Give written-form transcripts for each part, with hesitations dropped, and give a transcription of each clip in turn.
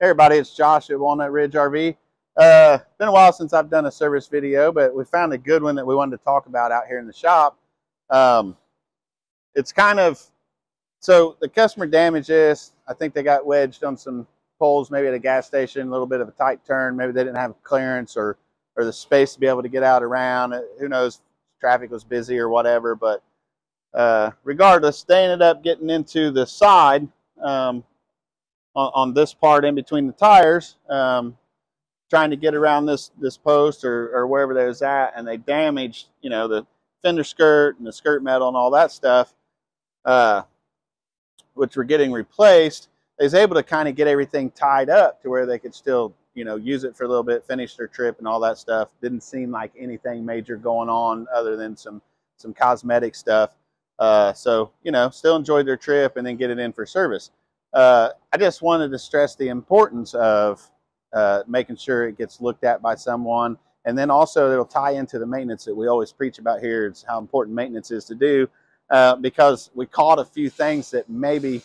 Hey everybody, it's Josh at Walnut Ridge RV. Been a while since I've done a service video, but we found a good one that we wanted to talk about out here in the shop. Um, it's kind of, so the customer damaged this. I think they got wedged on some poles, maybe at a gas station, a little bit of a tight turn. Maybe they didn't have clearance or the space to be able to get out around. Who knows, traffic was busy or whatever, but regardless, they ended up getting into the side. On this part in between the tires, trying to get around this post or wherever they was at, and they damaged, the fender skirt and the skirt metal and all that stuff, which were getting replaced. They was able to kind of get everything tied up to where they could still, use it for a little bit, finish their trip and all that stuff. Didn't seem like anything major going on other than some cosmetic stuff. So, still enjoyed their trip and then get it in for service. I just wanted to stress the importance of making sure it gets looked at by someone. And then also it'll tie into the maintenance that we always preach about here. It's how important maintenance is to do, because we caught a few things that maybe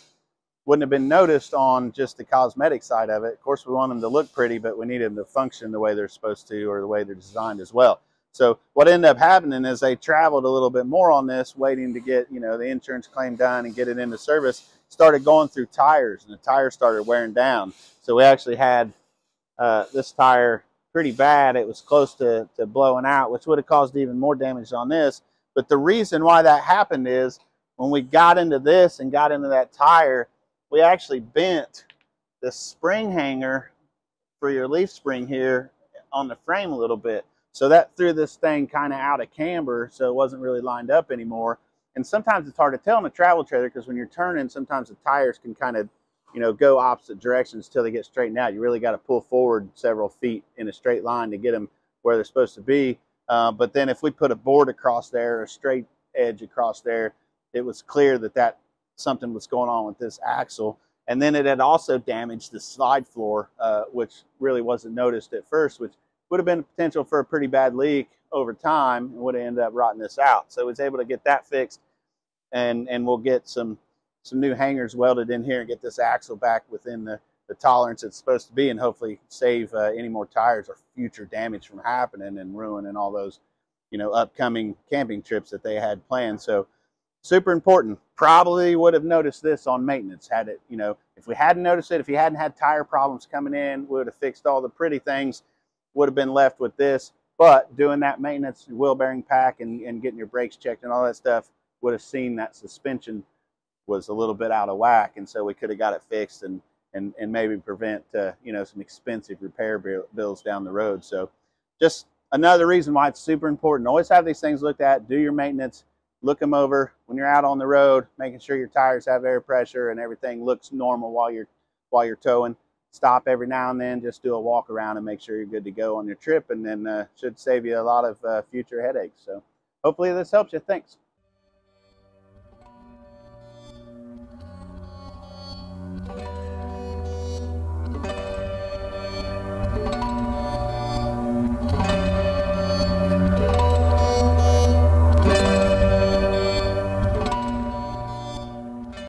wouldn't have been noticed on just the cosmetic side of it. Of course, we want them to look pretty, but we need them to function the way they're supposed to, or the way they're designed as well. So what ended up happening is they traveled a little bit more on this, waiting to get, the insurance claim done and get it into service, started going through tires, and the tires started wearing down. So we actually had this tire pretty bad. It was close to blowing out, which would have caused even more damage on this. But the reason why that happened is when we got into this and got into that tire, we actually bent the spring hanger for your leaf spring here on the frame a little bit. So that threw this thing kind of out of camber, so it wasn't really lined up anymore. And sometimes it's hard to tell in a travel trailer, because when you're turning, sometimes the tires can kind of, go opposite directions till they get straightened out. You really got to pull forward several feet in a straight line to get them where they're supposed to be. But then if we put a board across there, or a straight edge across there, it was clear that something was going on with this axle. And then it had also damaged the slide floor, which really wasn't noticed at first, which would have been potential for a pretty bad leak over time, and would have ended up rotting this out. So I was able to get that fixed, and we'll get some new hangers welded in here and get this axle back within the tolerance it's supposed to be, and hopefully save any more tires or future damage from happening and ruining all those, upcoming camping trips that they had planned. So super important. Probably would have noticed this on maintenance had it, if we hadn't noticed it, if you hadn't had tire problems coming in, we would have fixed all the pretty things, would have been left with this. But doing that maintenance, wheel bearing pack, and getting your brakes checked and all that stuff, would have seen that suspension was a little bit out of whack, and so we could have got it fixed and maybe prevent some expensive repair bills down the road. So just another reason why it's super important. Always have these things looked at, do your maintenance, look them over when you're out on the road, making sure your tires have air pressure and everything looks normal while you're towing. Stop every now and then, just do a walk around and make sure you're good to go on your trip, and then should save you a lot of future headaches. So hopefully this helps you. Thanks.